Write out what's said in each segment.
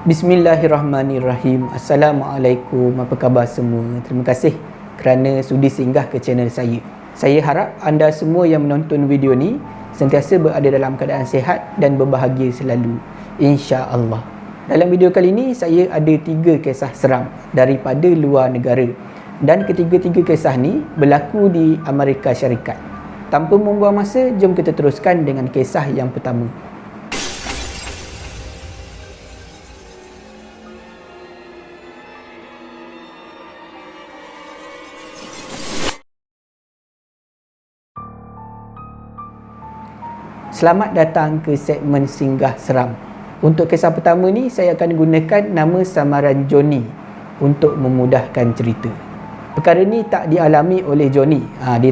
Bismillahirrahmanirrahim. Assalamualaikum, apa khabar semua? Terima kasih kerana sudi singgah ke channel saya. Saya harap anda semua yang menonton video ni sentiasa berada dalam keadaan sihat dan berbahagia selalu, insya-Allah. Dalam video kali ini saya ada 3 kisah seram daripada luar negara, dan ketiga-tiga kisah ni berlaku di Amerika Syarikat. Tanpa membuang masa, jom kita teruskan dengan kisah yang pertama. Selamat datang ke segmen Singgah Seram. Untuk kisah pertama ni, saya akan gunakan nama samaran Johnny untuk memudahkan cerita. Perkara ni tak dialami oleh Johnny. Dia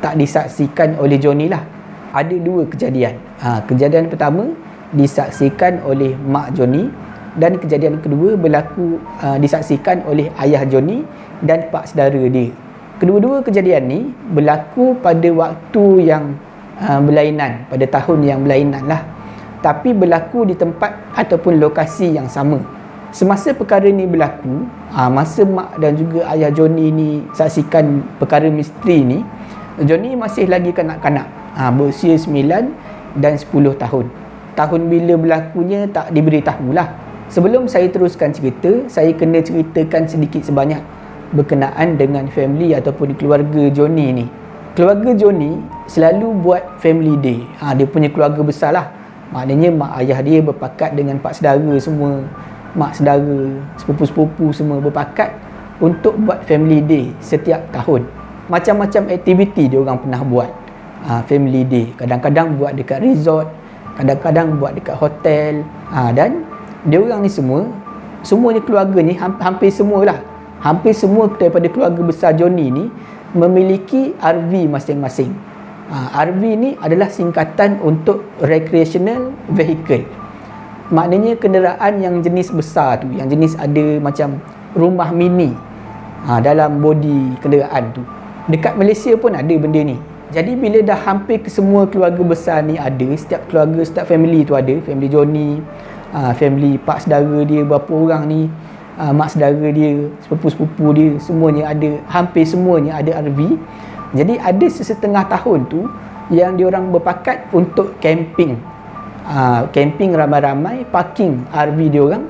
tak disaksikan oleh Johnny lah. Ada 2 kejadian. Kejadian pertama disaksikan oleh mak Johnny, dan kejadian kedua berlaku disaksikan oleh ayah Johnny dan pak saudara dia. Kedua-dua kejadian ni berlaku pada waktu yang berlainan, pada tahun yang berlainan lah, tapi berlaku di tempat ataupun lokasi yang sama. Semasa perkara ni berlaku, masa mak dan juga ayah Johnny ni saksikan perkara misteri ni, Johnny masih lagi kanak-kanak, berusia 9 dan 10 tahun. Tahun bila berlakunya tak diberitahu lah. Sebelum saya teruskan cerita, saya kena ceritakan sedikit sebanyak berkenaan dengan family ataupun keluarga Johnny ni. Keluarga Johnny selalu buat family day. Dia punya keluarga besar lah. Maknanya mak ayah dia berpakat dengan pak saudara semua, mak saudara, sepupu-sepupu semua berpakat untuk buat family day setiap tahun. Macam-macam aktiviti dia orang pernah buat. Family day. Kadang-kadang buat dekat resort, kadang-kadang buat dekat hotel. Dan dia orang ni semuanya keluarga ni, hampir semualah. Hampir semua daripada keluarga besar Johnny ni memiliki RV masing-masing. RV ni adalah singkatan untuk recreational vehicle. Maknanya kenderaan yang jenis besar tu, yang jenis ada macam rumah mini dalam body kenderaan tu. Dekat Malaysia pun ada benda ni. Jadi bila dah hampir ke semua keluarga besar ni ada, setiap keluarga, setiap family tu ada, family Johnny, family pak saudara dia berapa orang ni, mak saudara dia, sepupu-sepupu dia, semuanya ada, hampir semuanya ada RV. Jadi ada sesetengah tahun tu yang diorang berpakat untuk camping. Camping ramai-ramai, parking RV diorang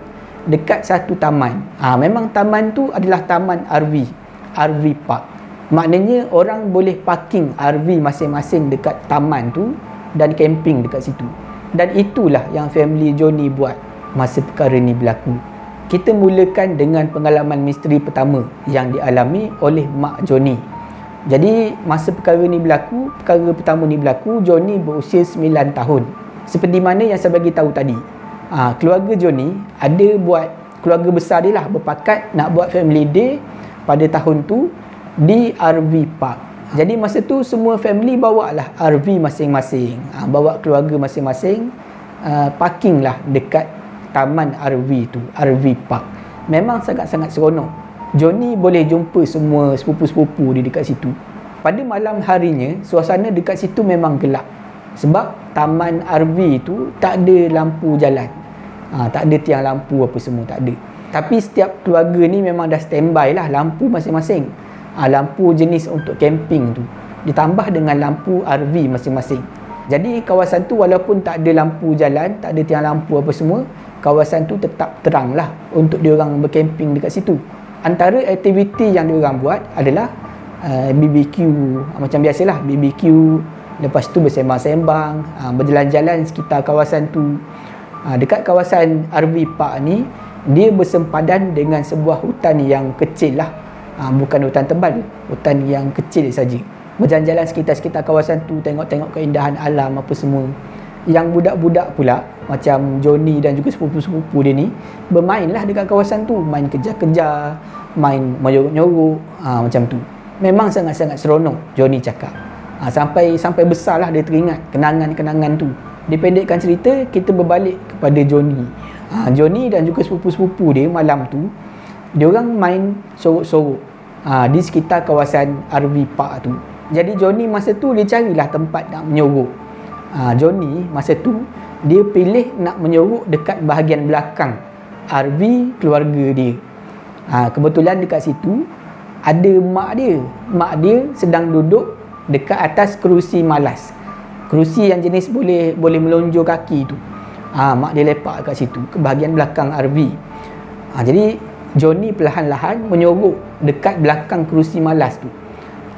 dekat satu taman. Memang taman tu adalah taman RV park. Maknanya orang boleh parking RV masing-masing dekat taman tu dan camping dekat situ. Dan itulah yang family Johnny buat masa perkara ni berlaku. Kita mulakan dengan pengalaman misteri pertama yang dialami oleh mak Johnny. Jadi masa perkara pertama ni berlaku, Johnny berusia 9 tahun. Seperti mana yang saya bagi tahu tadi, keluarga Johnny ada buat, keluarga besar dia lah berpakat nak buat family day pada tahun tu di RV park. Jadi masa tu semua family bawa lah RV masing-masing, bawa keluarga masing-masing, parking lah dekat taman RV tu, RV park. Memang sangat-sangat seronok. Johnny boleh jumpa semua sepupu-sepupu dia dekat situ. Pada malam harinya, suasana dekat situ memang gelap. Sebab taman RV tu tak ada lampu jalan. Tak ada tiang lampu apa semua, tak ada. Tapi setiap keluarga ni memang dah standby lah lampu masing-masing. Lampu jenis untuk camping tu ditambah dengan lampu RV masing-masing. Jadi kawasan tu walaupun tak ada lampu jalan, tak ada tiang lampu apa semua, kawasan tu tetap terang lah untuk diorang bercamping dekat situ. Antara aktiviti yang diorang buat adalah BBQ, macam biasalah BBQ. Lepas tu bersembang-sembang, berjalan-jalan sekitar kawasan tu. Dekat kawasan RV park ni, dia bersempadan dengan sebuah hutan yang kecil lah. Bukan hutan tebal, hutan yang kecil saja. Berjalan-jalan sekitar-sekitar kawasan tu, tengok-tengok keindahan alam apa semua. Yang budak-budak pula, macam Johnny dan juga sepupu-sepupu dia ni, bermainlah dekat kawasan tu, main kejar-kejar, main menyorok-nyorok, macam tu. Memang sangat-sangat seronok, Johnny cakap. Sampai besarlah dia teringat kenangan-kenangan tu. Dipendekkan cerita, kita berbalik kepada Johnny. Johnny dan juga sepupu-sepupu dia malam tu, diorang main sorok-sorok di sekitar kawasan RV park tu. Jadi Johnny masa tu dia carilah tempat nak menyorok. Johnny masa tu dia pilih nak menyorok dekat bahagian belakang RV keluarga dia. Kebetulan dekat situ ada mak dia sedang duduk dekat atas kerusi malas, kerusi yang jenis boleh melonjor kaki tu. Mak dia lepak kat situ, ke bahagian belakang RV. Jadi Johnny perlahan-lahan menyorok dekat belakang kerusi malas tu.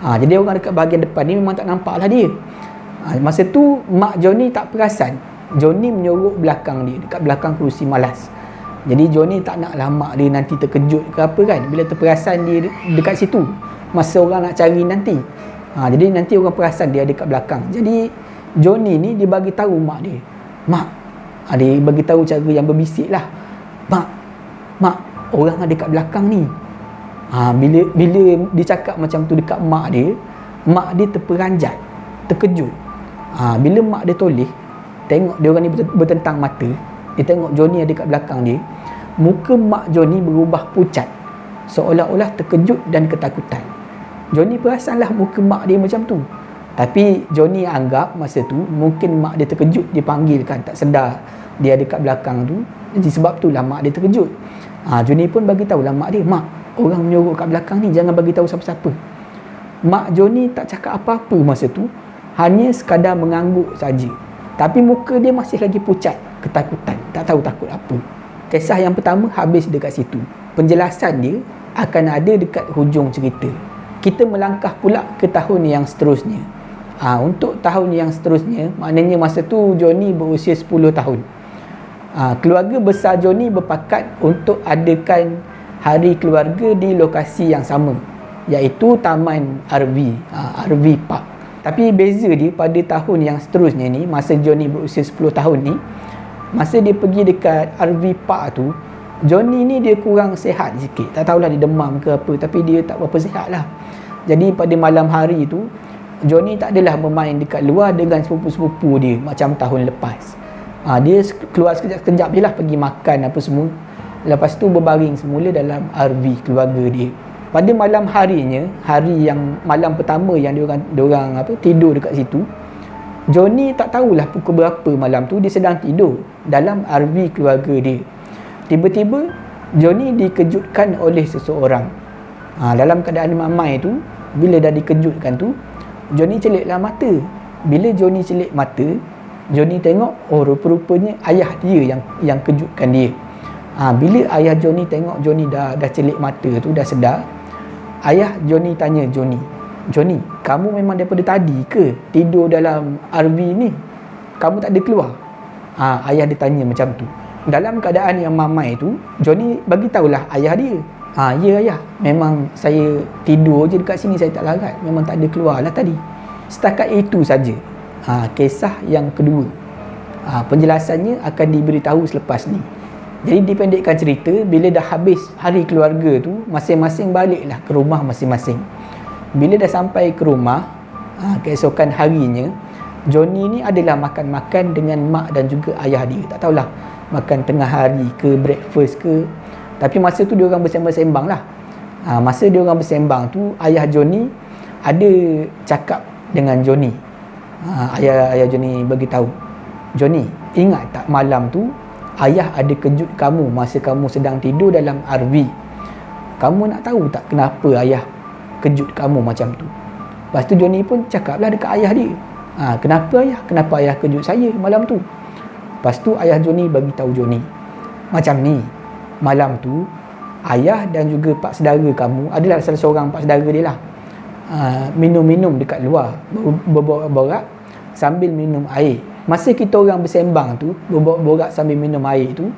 Jadi orang dekat bahagian depan ni memang tak nampak lah dia. Masa tu mak Johnny tak perasan Johnny menyorok belakang dia, dekat belakang kerusi malas. Jadi Johnny tak nak lah mak dia nanti terkejut ke apa kan, bila terperasan dia dekat situ masa orang nak cari nanti. Jadi nanti orang perasan dia dekat belakang. Jadi Johnny ni dia bagi tahu mak dia, mak, dia bagi tahu cara yang berbisik lah, mak, orang ada kat belakang ni. Bila dia cakap macam tu dekat mak dia terperanjat, terkejut. Bila mak dia toleh, tengok dia orang ni bertentang mata, dia tengok Johnny ada kat belakang dia, muka mak Johnny berubah pucat, seolah-olah terkejut dan ketakutan. Johnny perasanlah muka mak dia macam tu, tapi Johnny anggap masa tu mungkin mak dia terkejut, dia panggil kan, tak sedar dia ada kat belakang tu. Jadi sebab tu lah mak dia terkejut. Johnny pun bagi tahulah mak dia, mak, orang menyorok kat belakang ni, jangan bagi tahu siapa-siapa. Mak Johnny tak cakap apa-apa masa tu, hanya sekadar mengangguk saja. Tapi muka dia masih lagi pucat, ketakutan, tak tahu takut apa. Kisah yang pertama habis dekat situ. Penjelasan dia akan ada dekat hujung cerita. Kita melangkah pula ke tahun yang seterusnya. Untuk tahun yang seterusnya, maknanya masa tu Johnny berusia 10 tahun. Keluarga besar Johnny berpakat untuk adakan hari keluarga di lokasi yang sama, iaitu Taman RV Park. Tapi beza dia pada tahun yang seterusnya ni, masa Johnny berusia 10 tahun ni, masa dia pergi dekat RV Park tu, Johnny ni dia kurang sihat sikit. Tak tahulah dia demam ke apa, tapi dia tak berapa sihat lah. Jadi pada malam hari tu, Johnny tak adalah bermain dekat luar dengan sepupu-sepupu dia macam tahun lepas. Dia keluar sekejap-sekejap je lah, pergi makan apa semua. Lepas tu berbaring semula dalam RV keluarga dia. Pada malam harinya, hari yang malam pertama yang diorang tidur dekat situ, Johnny tak tahulah pukul berapa malam tu, dia sedang tidur dalam RV keluarga dia. Tiba-tiba Johnny dikejutkan oleh seseorang. Dalam keadaan mamai tu, bila dah dikejutkan tu, Johnny celiklah mata. Bila Johnny celik mata, Johnny tengok, rupa-rupanya ayah dia yang kejutkan dia. Bila ayah Johnny tengok Johnny dah celik mata tu, dah sedar, ayah Johnny tanya Johnny, kamu memang daripada tadi ke tidur dalam RV ni? Kamu tak ada keluar? Ayah dia tanya macam tu. Dalam keadaan yang mamai tu, Johnny bagi tahulah ayah dia. Ya ayah, memang saya tidur je dekat sini, saya tak larat, memang tak ada keluar lah tadi. Setakat itu saja. Kisah yang kedua, penjelasannya akan diberitahu selepas ni. Jadi dipendekkan cerita, bila dah habis hari keluarga tu, masing-masing baliklah ke rumah masing-masing. Bila dah sampai ke rumah, keesokan harinya, Johnny ni adalah makan-makan dengan mak dan juga ayah dia. Tak tahulah makan tengah hari ke, breakfast ke. Tapi masa tu diorang bersembang-sembang lah. Masa diorang bersembang tu, ayah Johnny ada cakap dengan Johnny. Ayah Johnny bagi tahu, Johnny, ingat tak malam tu ayah ada kejut kamu masa kamu sedang tidur dalam RV. Kamu nak tahu tak kenapa ayah kejut kamu macam tu? Lepas tu Johnny pun cakaplah dekat ayah dia, kenapa ayah kejut saya malam tu? Lepas tu ayah Johnny bagi tahu Johnny, macam ni, malam tu ayah dan juga pak saudara kamu, adalah salah seorang pak saudara dia lah, minum-minum dekat luar, berborak-borak sambil minum air. Masa kita orang bersembang tu, berborak sambil minum air tu,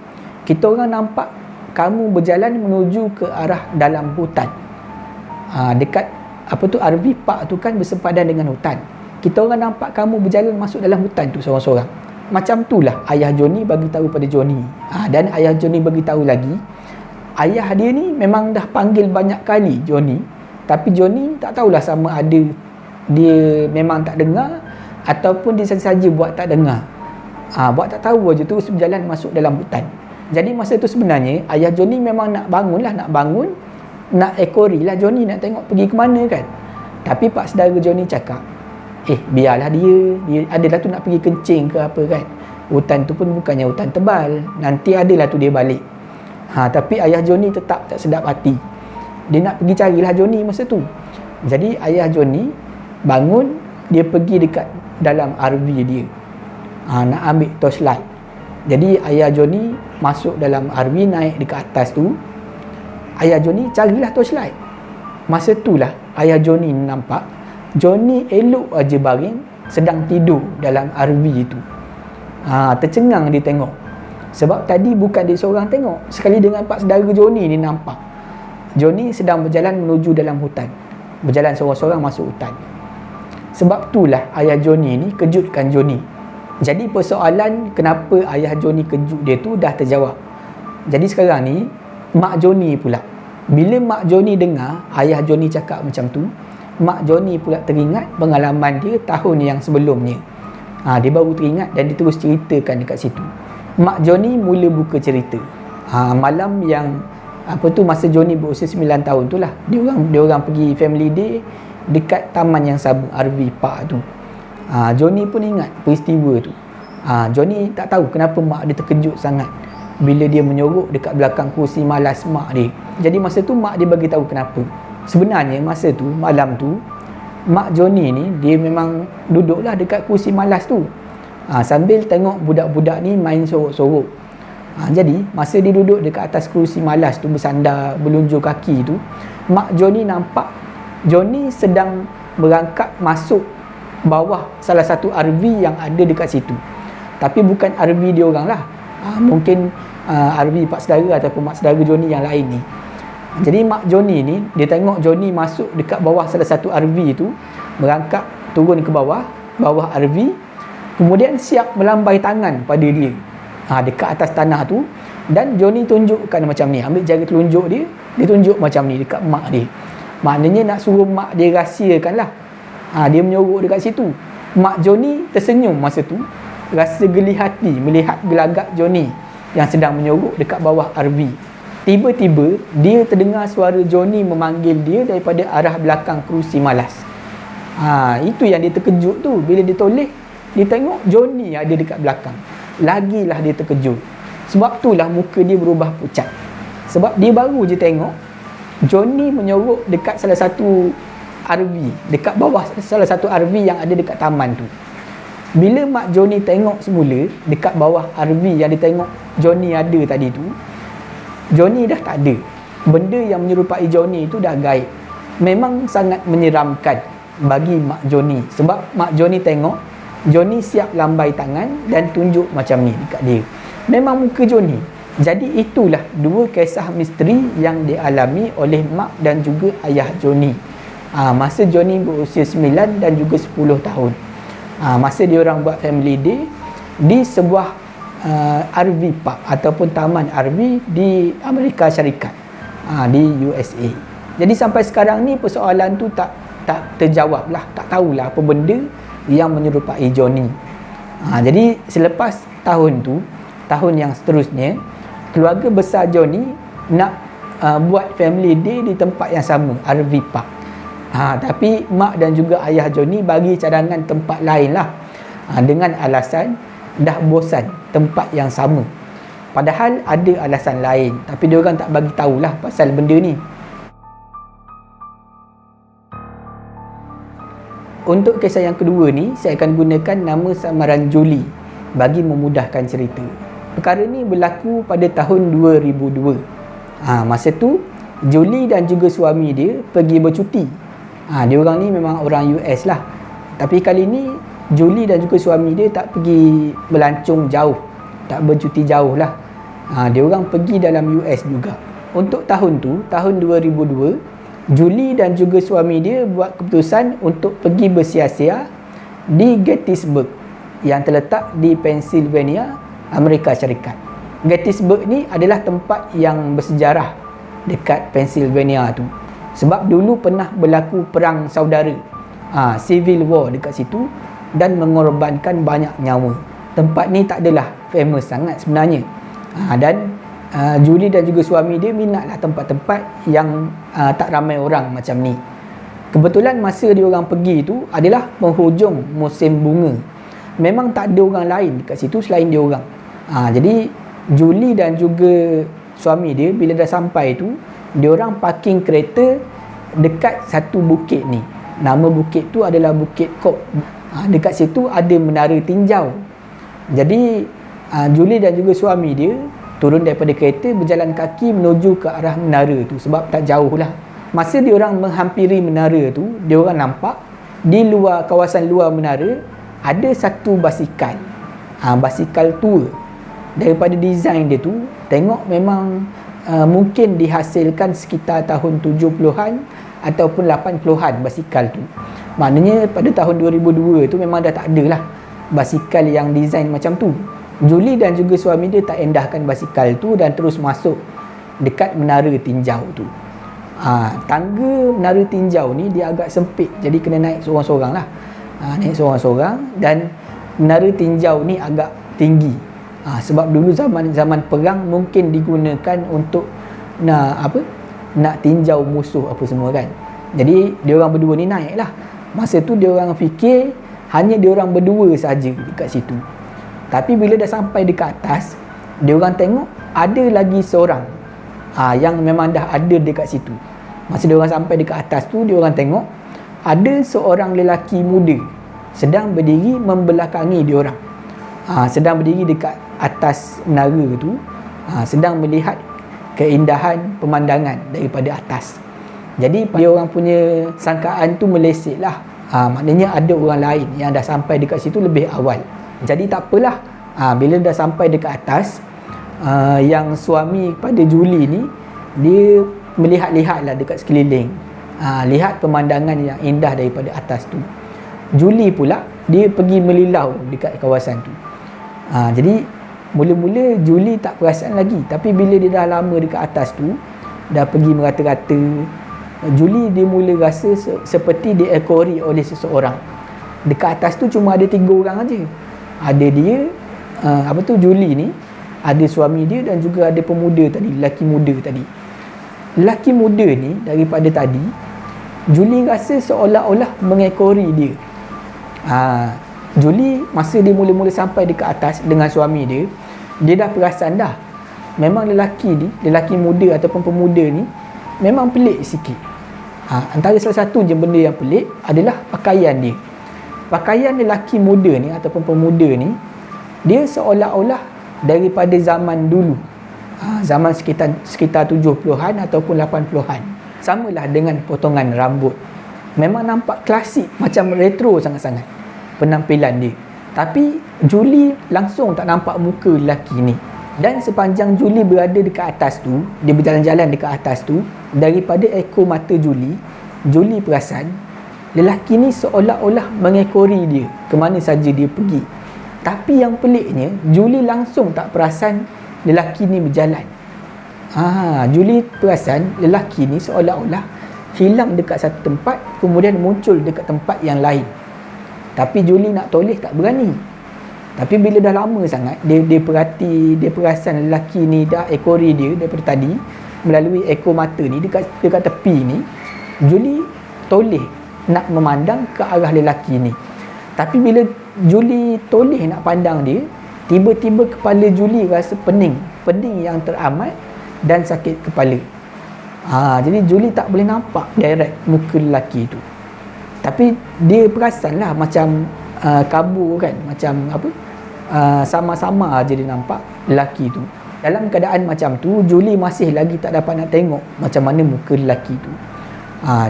kita orang nampak kamu berjalan menuju ke arah dalam hutan. Dekat RV Park tu kan bersepadan dengan hutan. Kita orang nampak kamu berjalan masuk dalam hutan tu seorang-seorang. Macam tu lah ayah Johnny bagi tahu pada Johnny. Dan ayah Johnny bagi tahu lagi, ayah dia ni memang dah panggil banyak kali Johnny, tapi Johnny tak tahulah sama ada dia memang tak dengar ataupun dia saja buat tak dengar. Buat tak tahu aja tu berjalan masuk dalam hutan. Jadi masa tu sebenarnya ayah Johnny memang nak bangun, nak ekorilah Johnny, nak tengok pergi ke mana kan. Tapi pak saudara Johnny cakap, biarlah dia adalah tu nak pergi kencing ke apa kan. Hutan tu pun bukannya hutan tebal, nanti adalah tu dia balik. Tapi ayah Johnny tetap tak sedap hati. Dia nak pergi carilah Johnny masa tu. Jadi ayah Johnny bangun, dia pergi dekat dalam RV dia, nak ambil torchlight. Jadi ayah Johnny masuk dalam RV, naik dekat atas tu. Ayah Johnny carilah torchlight. Masa itulah ayah Johnny nampak Johnny elok aja baring sedang tidur dalam RV itu. Tercengang dia tengok. Sebab tadi bukan dia seorang tengok, sekali dengan pak saudara Johnny ni nampak Johnny sedang berjalan menuju dalam hutan, berjalan seorang-seorang masuk hutan. Sebab itulah ayah Johnny ni kejutkan Johnny. Jadi persoalan kenapa ayah Johnny kejut dia tu dah terjawab. Jadi sekarang ni mak Johnny pula, bila mak Johnny dengar ayah Johnny cakap macam tu, mak Johnny pula teringat pengalaman dia tahun yang sebelumnya. Dia baru teringat dan dia terus ceritakan dekat situ. Mak Johnny mula buka cerita. Malam yang masa Johnny berusia 9 tahun tu lah, dia orang pergi family day dekat taman yang sama, RV Park tu. Johnny pun ingat peristiwa tu. Johnny tak tahu kenapa mak dia terkejut sangat bila dia menyorok dekat belakang kursi malas mak dia. Jadi masa tu mak dia bagi tahu kenapa. Sebenarnya masa tu, malam tu, mak Johnny ni dia memang duduklah dekat kursi malas tu, sambil tengok budak-budak ni main sorok-sorok. Jadi masa dia duduk dekat atas kursi malas tu, bersandar berlunjur kaki tu, mak Johnny nampak Johnny sedang merangkak masuk bawah salah satu RV yang ada dekat situ. Tapi bukan RV dia orang lah, mungkin RV pak saudara ataupun mak saudara Johnny yang lain ni. Jadi mak Johnny ni, dia tengok Johnny masuk dekat bawah salah satu RV tu, merangkak turun ke bawah RV, kemudian siap melambai tangan pada dia dekat atas tanah tu. Dan Johnny tunjukkan macam ni, ambil jari telunjuk dia, dia tunjuk macam ni dekat mak dia. Maknanya nak suruh mak dia rahsiakan lah. Dia menyorok dekat situ. Mak Johnny tersenyum masa tu, rasa geli hati melihat gelagak Johnny yang sedang menyorok dekat bawah RV. Tiba-tiba dia terdengar suara Johnny memanggil dia daripada arah belakang kerusi malas. Itu yang dia terkejut tu. Bila dia toleh, dia tengok Johnny ada dekat belakang. Lagilah dia terkejut. Sebab itulah muka dia berubah pucat. Sebab dia baru je tengok Johnny menyorok dekat salah satu RV, dekat bawah salah satu RV yang ada dekat taman tu. Bila mak Johnny tengok semula dekat bawah RV yang dia tengok Johnny ada tadi tu, Johnny dah tak ada. Benda yang menyerupai Johnny itu dah gaib. Memang sangat menyeramkan bagi mak Johnny. Sebab mak Johnny tengok Johnny siap lambai tangan dan tunjuk macam ni dekat dia. Memang muka Johnny. Jadi itulah dua kisah misteri yang dialami oleh mak dan juga ayah Johnny. Masa Johnny berusia 9 dan juga 10 tahun. Masa dia orang buat family day di sebuah RV Park ataupun taman RV di Amerika Syarikat, di USA. Jadi sampai sekarang ni persoalan tu tak terjawab lah, tak tahulah apa benda yang menyerupai Johnny. Jadi selepas tahun tu, tahun yang seterusnya, keluarga besar Johnny nak buat family day di tempat yang sama, RV Park. Tapi mak dan juga ayah Johnny bagi cadangan tempat lain lah, dengan alasan dah bosan tempat yang sama. Padahal ada alasan lain, tapi dia orang tak bagi tahulah pasal benda ni. Untuk kisah yang kedua ni, saya akan gunakan nama samaran Julie bagi memudahkan cerita. Perkara ni berlaku pada tahun 2002. Masa tu Julie dan juga suami dia pergi bercuti. Dia orang ni memang orang US lah, tapi kali ni Julie dan juga suami dia tak pergi melancong jauh, tak bercuti jauh lah. Dia orang pergi dalam US juga. Untuk tahun tu, tahun 2002, Julie dan juga suami dia buat keputusan untuk pergi bersia-sia di Gettysburg yang terletak di Pennsylvania, Amerika Syarikat. Gettysburg ni adalah tempat yang bersejarah dekat Pennsylvania tu. Sebab dulu pernah berlaku perang saudara, civil war dekat situ, dan mengorbankan banyak nyawa. Tempat ni tak adalah famous sangat sebenarnya. Dan Julie dan juga suami dia minatlah tempat-tempat yang tak ramai orang macam ni. Kebetulan masa dia orang pergi tu adalah penghujung musim bunga. Memang tak ada orang lain dekat situ selain dia orang. Jadi Julie dan juga suami dia bila dah sampai tu, dia orang parking kereta dekat satu bukit ni. Nama bukit tu adalah Bukit Kop. Dekat situ ada menara tinjau. Jadi Julie dan juga suami dia turun daripada kereta, berjalan kaki menuju ke arah menara tu, sebab tak jauh lah. Masa dia orang menghampiri menara tu, dia orang nampak di luar, kawasan luar menara, ada satu basikal. Basikal tua. Daripada design dia tu, tengok memang mungkin dihasilkan sekitar tahun 70-an ataupun 80-an basikal tu. Maknanya pada tahun 2002 tu memang dah tak ada lah basikal yang design macam tu. Julie dan juga suami dia tak endahkan basikal tu dan terus masuk dekat menara tinjau tu. Tangga menara tinjau ni dia agak sempit, jadi kena naik seorang-seorang lah. Naik seorang-seorang, dan menara tinjau ni agak tinggi. Sebab dulu zaman perang mungkin digunakan untuk nak tinjau musuh apa semua kan. Jadi dia orang berdua ni naik lah. Masa tu dia orang fikir hanya dia orang berdua saja dekat situ. Tapi bila dah sampai dekat atas, dia orang tengok ada lagi seorang yang memang dah ada dekat situ. Masa dia orang sampai dekat atas tu, dia orang tengok ada seorang lelaki muda sedang berdiri membelakangi dia orang. Sedang berdiri dekat atas menara tu, sedang melihat keindahan pemandangan daripada atas. Jadi dia orang punya sangkaan tu meleset lah. Maknanya ada orang lain yang dah sampai dekat situ lebih awal. Jadi tak apalah, bila dah sampai dekat atas, yang suami pada Julie ni, dia melihat-lihat lah dekat sekeliling, lihat pemandangan yang indah daripada atas tu. Julie pula, dia pergi melilau dekat kawasan tu. Jadi mula-mula Julie tak perasan lagi, tapi bila dia dah lama dekat atas tu, dah pergi merata-rata, Julie dia mula rasa seperti diekori oleh seseorang. Dekat atas tu cuma ada 3 orang aja. Ada dia, Julie ni, ada suami dia dan juga ada pemuda tadi, lelaki muda tadi. Lelaki muda ni daripada tadi, Julie rasa seolah-olah mengekori dia. Julie masa dia mula-mula sampai dekat atas dengan suami dia, dia dah perasan dah. Memang lelaki muda ataupun pemuda ni memang pelik sikit. Antara salah satu je benda yang pelik adalah pakaian dia. Pakaian lelaki muda ni ataupun pemuda ni, dia seolah-olah daripada zaman dulu. Zaman sekitar 70-an ataupun 80-an. Samalah dengan potongan rambut. Memang nampak klasik, macam retro sangat-sangat penampilan dia. Tapi Julie langsung tak nampak muka lelaki ni. Dan sepanjang Julie berada dekat atas tu, dia berjalan-jalan dekat atas tu, daripada ekor mata Julie perasan lelaki ni seolah-olah mengekori dia ke mana saja dia pergi. Tapi yang peliknya, Julie langsung tak perasan lelaki ni berjalan. Julie perasan lelaki ni seolah-olah hilang dekat satu tempat, kemudian muncul dekat tempat yang lain. Tapi Julie nak toleh tak berani. Tapi bila dah lama sangat, dia perasan lelaki ni dah ekori dia daripada tadi melalui ekor mata ni dekat tepi ni. Julie toleh nak memandang ke arah lelaki ni. Tapi bila Julie toleh nak pandang dia, tiba-tiba kepala Julie rasa pening yang teramat dan sakit kepala. Jadi Julie tak boleh nampak direct muka lelaki tu. Tapi dia perasan lah macam kabur kan, macam sama-sama aja dia nampak lelaki tu. Dalam keadaan macam tu, Julie masih lagi tak dapat nak tengok macam mana muka lelaki tu.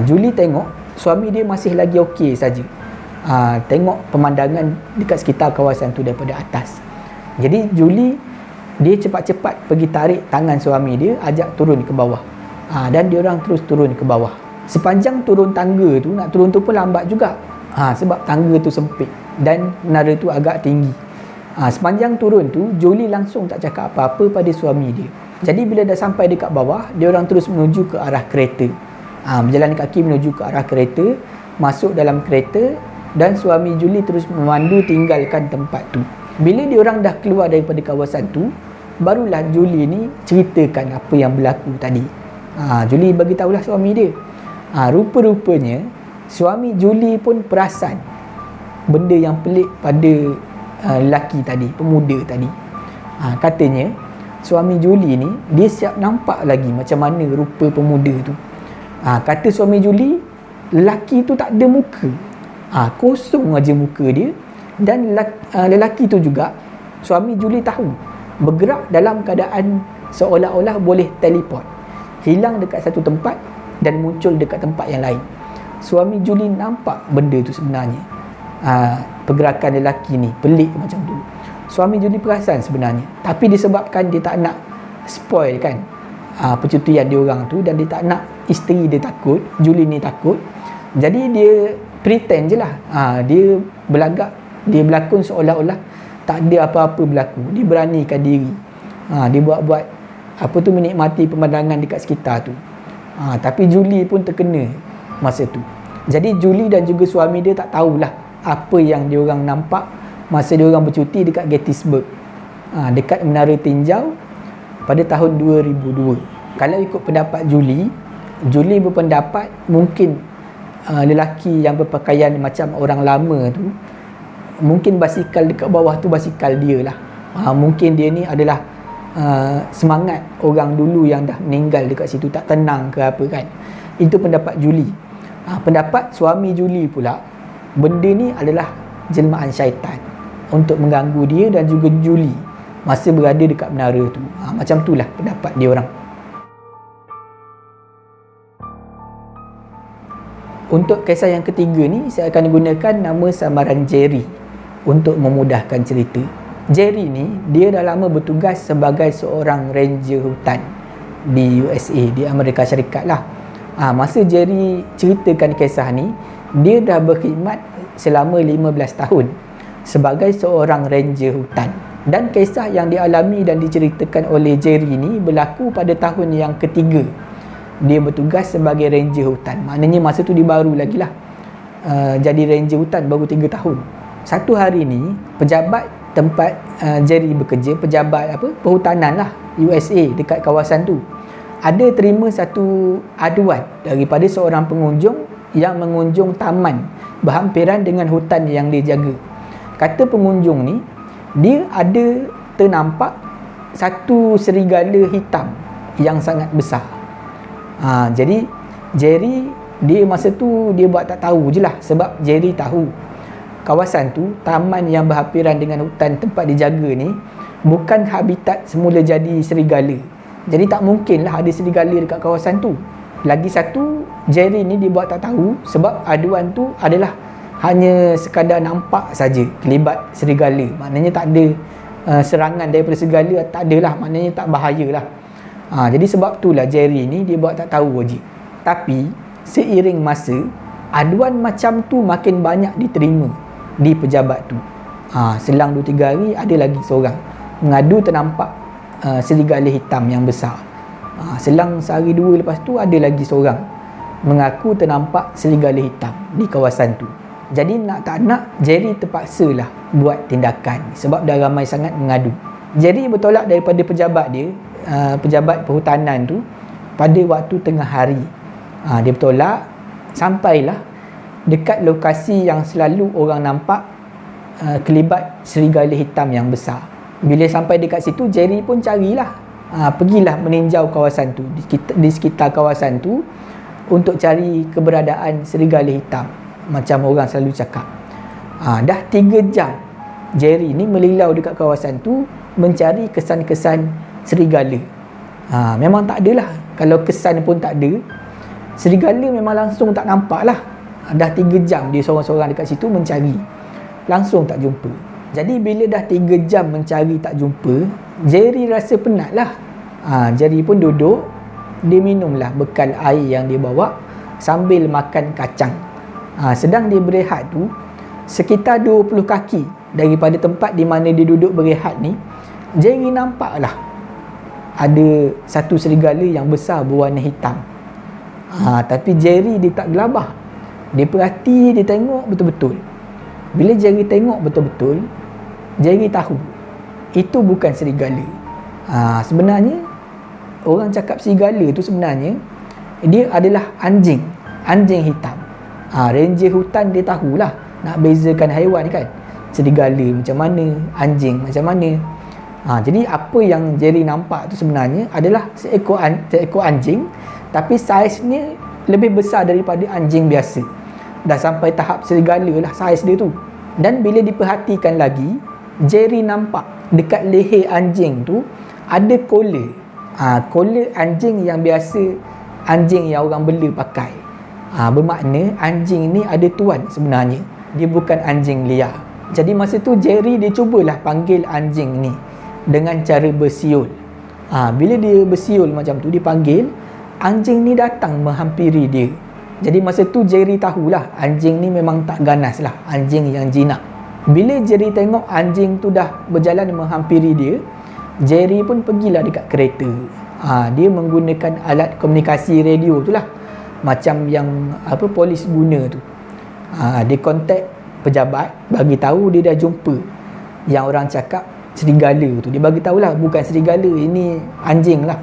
Julie tengok suami dia masih lagi okey saja. Tengok pemandangan dekat sekitar kawasan tu daripada atas. Jadi Julie, dia cepat-cepat pergi tarik tangan suami dia, ajak turun ke bawah. Dan dia orang terus turun ke bawah. Sepanjang turun tangga tu, nak turun tu pun lambat juga. Sebab tangga tu sempit dan menara tu agak tinggi. Sepanjang turun tu, Julie langsung tak cakap apa-apa pada suami dia. Jadi bila dah sampai dekat bawah, dia orang terus menuju ke arah kereta. Berjalan kaki menuju ke arah kereta, masuk dalam kereta, dan suami Julie terus memandu tinggalkan tempat tu. Bila dia orang dah keluar daripada kawasan tu, barulah Julie ni ceritakan apa yang berlaku tadi. Julie bagi tahulah suami dia. Rupa-rupanya suami Julie pun perasan benda yang pelik pada lelaki tadi, pemuda tadi. Katanya suami Julie ni dia siap nampak lagi macam mana rupa pemuda tu. Kata suami Julie, lelaki tu tak ada muka. Kosong aja muka dia. Dan lelaki tu juga, suami Julie tahu, bergerak dalam keadaan seolah-olah boleh teleport, hilang dekat satu tempat dan muncul dekat tempat yang lain. Suami Julie nampak benda tu sebenarnya. Pergerakan lelaki ni pelik macam tu. Suami Julie perasan sebenarnya, tapi disebabkan dia tak nak spoil kan percutian dia orang tu, dan dia tak nak isteri dia takut, Julie ni takut, jadi dia pretend je lah. Dia berlagak, dia berlakon seolah-olah tak ada apa-apa berlaku. Dia beranikan diri. Dia buat-buat menikmati pemandangan dekat sekitar tu. Tapi Julie pun terkena masa tu. Jadi Julie dan juga suami dia tak tahulah apa yang dia orang nampak masa dia orang bercuti dekat Gettysburg, dekat Menara Tinjau pada tahun 2002. Kalau ikut pendapat Julie berpendapat mungkin lelaki yang berpakaian macam orang lama tu, mungkin basikal dekat bawah tu basikal dia lah. Mungkin dia ni adalah semangat orang dulu yang dah meninggal dekat situ, tak tenang ke apa kan. Itu pendapat Julie. Pendapat suami Julie pula, benda ni adalah jelmaan syaitan untuk mengganggu dia dan juga Julie masa berada dekat menara tu. Macam itulah pendapat dia orang. Untuk kisah yang ketiga ni, saya akan gunakan nama samaran Jerry untuk memudahkan cerita. Jerry ni, dia dah lama bertugas sebagai seorang ranger hutan di USA, di Amerika Syarikat lah. Masa Jerry ceritakan kisah ni, dia dah berkhidmat selama 15 tahun sebagai seorang ranger hutan. Dan kisah yang dialami dan diceritakan oleh Jerry ni berlaku pada tahun yang ketiga dia bertugas sebagai ranger hutan. Maknanya masa tu dia baru lagi lah jadi ranger hutan, baru 3 tahun. Satu hari ni, pejabat tempat Jerry bekerja, pejabat perhutanan lah USA dekat kawasan tu, ada terima satu aduan daripada seorang pengunjung yang mengunjung taman berhampiran dengan hutan yang dia jaga. Kata pengunjung ni, dia ada ternampak satu serigala hitam yang sangat besar. Jadi Jerry, dia masa tu dia buat tak tahu je lah, sebab Jerry tahu kawasan tu, taman yang berhampiran dengan hutan tempat dia jaga ni, bukan habitat semula jadi serigala. Jadi tak mungkin lah ada serigala dekat kawasan tu. Lagi satu, Jerry ni dia buat tak tahu sebab aduan tu adalah hanya sekadar nampak saja kelibat serigala. Maknanya tak ada serangan daripada serigala, tak adalah, maknanya tak bahayalah. Jadi sebab itulah Jerry ni dia buat tak tahu je. Tapi seiring masa, aduan macam tu makin banyak diterima di pejabat tu. Selang 2-3 hari ada lagi seorang mengadu ternampak serigala hitam yang besar. Selang sehari dua lepas tu ada lagi seorang mengaku ternampak serigala hitam di kawasan tu. Jadi nak tak nak, Jerry terpaksalah buat tindakan sebab dah ramai sangat mengadu. Jerry bertolak daripada pejabat dia, pejabat perhutanan tu, pada waktu tengah hari. Dia bertolak, sampailah dekat lokasi yang selalu orang nampak kelibat serigala hitam yang besar. Bila sampai dekat situ, Jerry pun carilah, pergilah meninjau kawasan tu, di sekitar kawasan tu, untuk cari keberadaan serigala hitam macam orang selalu cakap. Dah 3 jam Jerry ni melilau dekat kawasan tu mencari kesan-kesan serigala. Memang tak adalah. Kalau kesan pun tak ada, serigala memang langsung tak nampak lah. Dah 3 jam dia seorang-seorang dekat situ mencari, langsung tak jumpa. Jadi bila dah 3 jam mencari tak jumpa, Jerry rasa penat lah. Jerry pun duduk, dia minumlah bekal air yang dia bawa sambil makan kacang. Sedang dia berehat tu, sekitar 20 kaki daripada tempat di mana dia duduk berehat ni, Jerry nampaklah ada satu serigala yang besar berwarna hitam. Tapi Jerry dia tak gelabah. Dia perhati, dia tengok betul-betul. Bila Jerry tengok betul-betul, Jerry tahu itu bukan serigala. Sebenarnya orang cakap serigala tu sebenarnya dia adalah anjing hitam. Ranger hutan dia tahulah nak bezakan haiwan kan. Serigala macam mana, anjing macam mana. Jadi apa yang Jerry nampak tu sebenarnya adalah seekor anjing, tapi saiznya lebih besar daripada anjing biasa. Dah sampai tahap serigala lah saiz dia tu. Dan bila diperhatikan lagi, Jerry nampak dekat leher anjing tu ada collar. Collar anjing yang biasa anjing yang orang bela pakai. Bermakna anjing ni ada tuan sebenarnya. Dia bukan anjing liar. Jadi masa tu Jerry dia cubalah panggil anjing ni dengan cara bersiul. Bila dia bersiul macam tu, dipanggil, anjing ni datang menghampiri dia. Jadi masa tu Jerry tahulah anjing ni memang tak ganas lah, anjing yang jinak. Bila Jerry tengok anjing tu dah berjalan menghampiri dia, Jerry pun pergilah dekat kereta. Dia menggunakan alat komunikasi radio tu lah, macam yang polis guna tu. Dia kontak pejabat, bagi tahu dia dah jumpa yang orang cakap serigala tu. Dia bagi tahulah bukan serigala, ini anjing lah,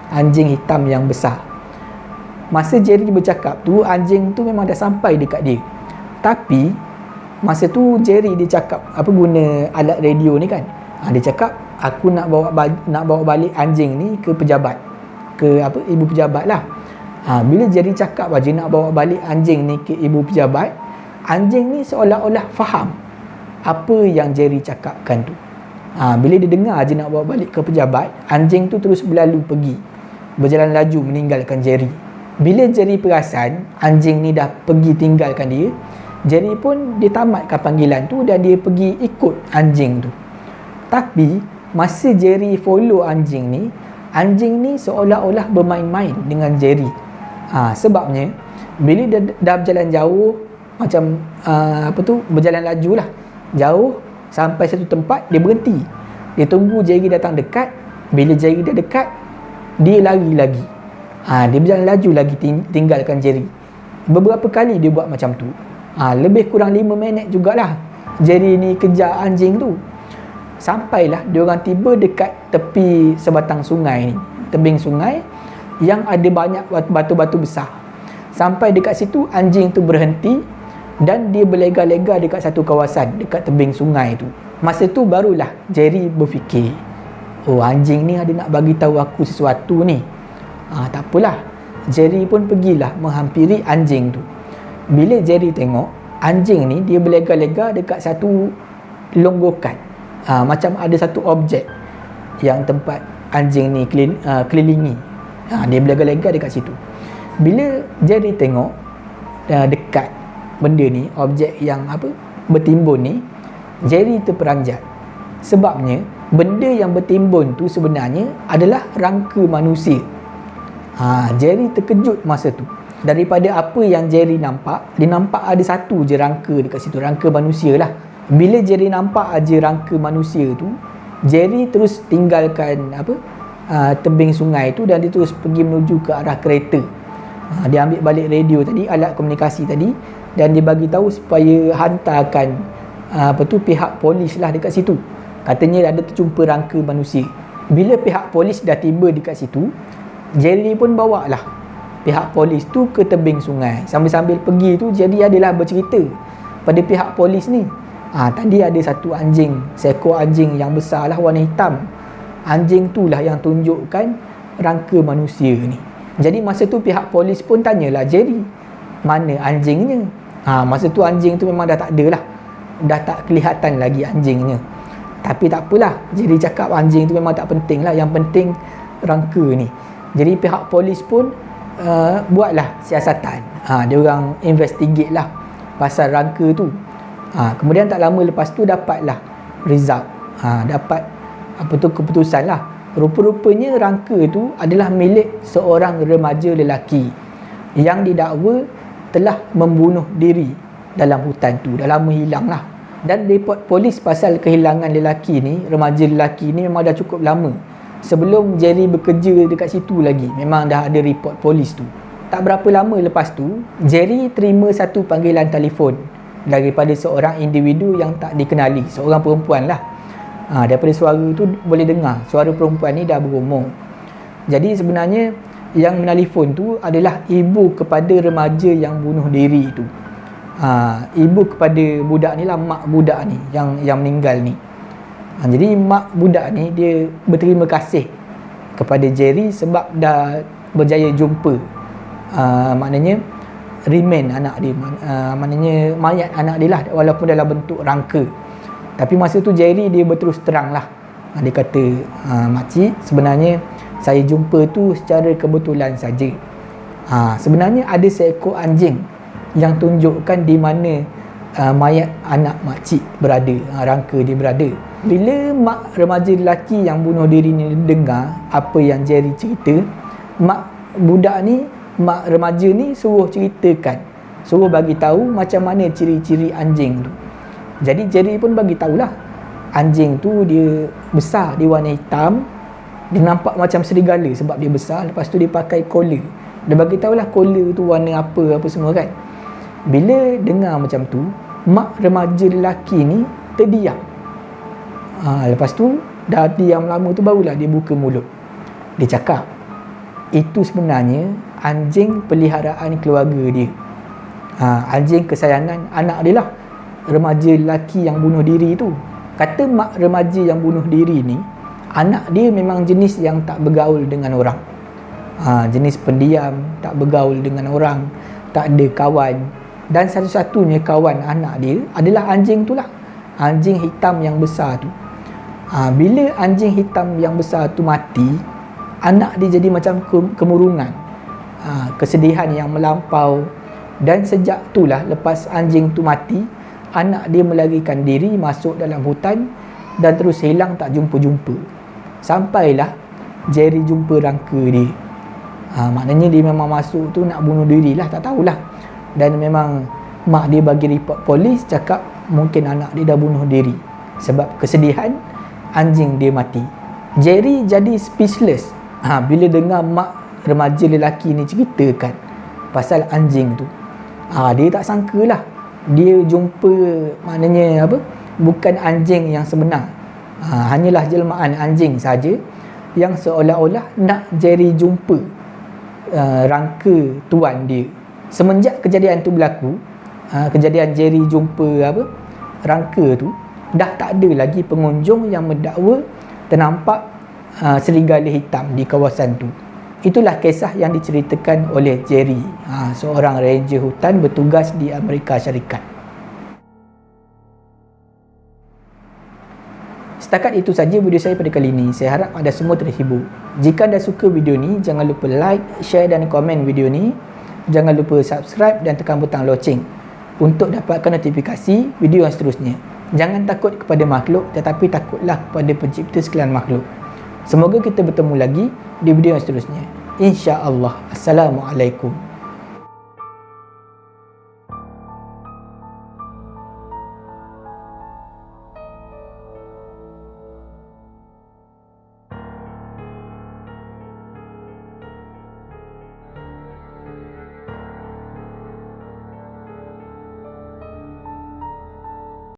anjing hitam yang besar. Masa Jerry bercakap tu, anjing tu memang dah sampai dekat dia. Tapi masa tu Jerry dia cakap guna alat radio ni kan. Dia cakap, aku nak bawa balik anjing ni ke pejabat, ke ibu pejabat lah. Bila Jerry cakap aja nak bawa balik anjing ni ke ibu pejabat, anjing ni seolah-olah faham apa yang Jerry cakapkan tu. Bila dia dengar aja nak bawa balik ke pejabat, anjing tu terus berlalu pergi, berjalan laju meninggalkan Jerry. Bila Jerry perasan anjing ni dah pergi tinggalkan dia, Jerry pun dia tamatkan panggilan tu dan dia pergi ikut anjing tu. Tapi masa Jerry follow anjing ni seolah-olah bermain-main dengan Jerry. Sebabnya bila dia dah berjalan jauh, macam berjalan laju lah, jauh sampai satu tempat, dia berhenti. Dia tunggu Jerry datang dekat. Bila Jerry dah dekat, dia lari lagi. Dia berjalan laju lagi tinggalkan Jerry. Beberapa kali dia buat macam tu. Lebih kurang 5 minit jugalah Jerry ni kejar anjing tu. Sampailah diorang tiba dekat tepi sebatang sungai ni, tebing sungai yang ada banyak batu-batu besar. Sampai dekat situ, anjing tu berhenti dan dia berlega-lega dekat satu kawasan dekat tebing sungai tu. Masa tu barulah Jerry berfikir, anjing ni ada nak bagi tahu aku sesuatu ni. Tak apalah, Jerry pun pergilah menghampiri anjing tu. Bila Jerry tengok anjing ni, dia berlega-lega dekat satu longgokan, macam ada satu objek yang tempat anjing ni kelilingi. Dia berlega-lega dekat situ. Bila Jerry tengok dekat benda ni, objek yang bertimbun ni, Jerry terperanjat. Sebabnya benda yang bertimbun tu sebenarnya adalah rangka manusia. Jerry terkejut masa tu. Daripada apa yang Jerry nampak, dia nampak ada satu je rangka dekat situ, rangka manusia lah. Bila Jerry nampak aja rangka manusia tu, Jerry terus tinggalkan tebing sungai tu dan dia terus pergi menuju ke arah kereta. Dia ambil balik radio tadi, alat komunikasi tadi, dan dia bagi tahu supaya hantarkan pihak polis lah dekat situ. Katanya ada terjumpa rangka manusia. Bila pihak polis dah tiba dekat situ, Jerry pun bawa lah pihak polis tu ke tebing sungai. Sambil-sambil pergi tu, Jerry adalah bercerita pada pihak polis ni, tadi ada satu anjing, seekor anjing yang besar lah, warna hitam. Anjing tu lah yang tunjukkan rangka manusia ni. Jadi masa tu pihak polis pun tanyalah Jerry, mana anjingnya? Masa tu anjing tu memang dah tak ada lah, dah tak kelihatan lagi anjingnya. Tapi tak apalah, Jerry cakap anjing tu memang tak penting lah, yang penting rangka ni. Jadi pihak polis pun buatlah siasatan. Dia orang investigate lah pasal rangka tu. Kemudian tak lama lepas tu dapatlah result. Dapat keputusan lah. Rupa-rupanya rangka tu adalah milik seorang remaja lelaki yang didakwa telah membunuh diri dalam hutan tu. Dah lama hilang lah. Dan report polis pasal kehilangan lelaki ni, remaja lelaki ni, memang dah cukup lama. Sebelum Jerry bekerja dekat situ lagi, memang dah ada report polis tu. Tak berapa lama lepas tu, Jerry terima satu panggilan telefon daripada seorang individu yang tak dikenali, seorang perempuan lah. Daripada suara tu boleh dengar suara perempuan ni dah berumur. Jadi sebenarnya yang menelefon tu adalah ibu kepada remaja yang bunuh diri tu. Ibu kepada budak ni lah, mak budak ni yang meninggal ni. Jadi mak budak ni dia berterima kasih kepada Jerry sebab dah berjaya jumpa maknanya remain anak dia, maknanya mayat anak dia lah, walaupun dalam bentuk rangka. Tapi masa tu Jerry dia berterus terang lah. Dia kata, makcik, sebenarnya saya jumpa tu secara kebetulan saja. Sebenarnya ada seekor anjing yang tunjukkan di mana mayat anak makcik berada, rangka dia berada. Bila mak remaja lelaki yang bunuh diri ni dengar apa yang Jerry cerita, mak remaja ni suruh ceritakan, suruh bagi tahu macam mana ciri-ciri anjing tu. Jadi Jerry pun bagi tahulah, anjing tu dia besar, dia warna hitam, dia nampak macam serigala sebab dia besar. Lepas tu dia pakai collar, dia bagi tahulah collar tu warna apa semua kan. Bila dengar macam tu, mak remaja lelaki ni terdiam. Lepas tu dah diam lama tu barulah dia buka mulut. Dia cakap, itu sebenarnya anjing peliharaan keluarga dia. Anjing kesayangan anak dia lah, remaja lelaki yang bunuh diri tu. Kata mak remaja yang bunuh diri ni, anak dia memang jenis yang tak bergaul dengan orang. Jenis pendiam, tak bergaul dengan orang, tak ada kawan. Dan satu-satunya kawan anak dia adalah anjing tu lah, anjing hitam yang besar tu. Bila anjing hitam yang besar tu mati, anak dia jadi macam kemurungan, kesedihan yang melampau. Dan sejak itulah, lepas anjing tu mati, anak dia melarikan diri masuk dalam hutan dan terus hilang tak jumpa-jumpa. Sampailah Jerry jumpa rangka dia. Maknanya dia memang masuk tu nak bunuh diri lah, tak tahulah. Dan memang mak dia bagi report polis, cakap mungkin anak dia dah bunuh diri sebab kesedihan anjing dia mati. Jerry jadi speechless bila dengar mak remaja lelaki ni ceritakan pasal anjing tu. Dia tak sangka lah dia jumpa, maknanya bukan anjing yang sebenar, hanyalah jelmaan anjing saja yang seolah-olah nak Jerry jumpa rangka tuan dia. Semenjak kejadian tu berlaku, kejadian Jerry jumpa rangka tu, dah tak ada lagi pengunjung yang mendakwa ternampak serigala hitam di kawasan tu. Itulah kisah yang diceritakan oleh Jerry, seorang ranger hutan bertugas di Amerika Syarikat. Setakat itu saja video saya pada kali ini. Saya harap anda semua terhibur. Jika anda suka video ni, jangan lupa like, share dan komen video ni. Jangan lupa subscribe dan tekan butang loceng untuk dapatkan notifikasi video yang seterusnya. Jangan takut kepada makhluk, tetapi takutlah kepada pencipta sekalian makhluk. Semoga kita bertemu lagi di video yang seterusnya. InsyaAllah. Assalamualaikum.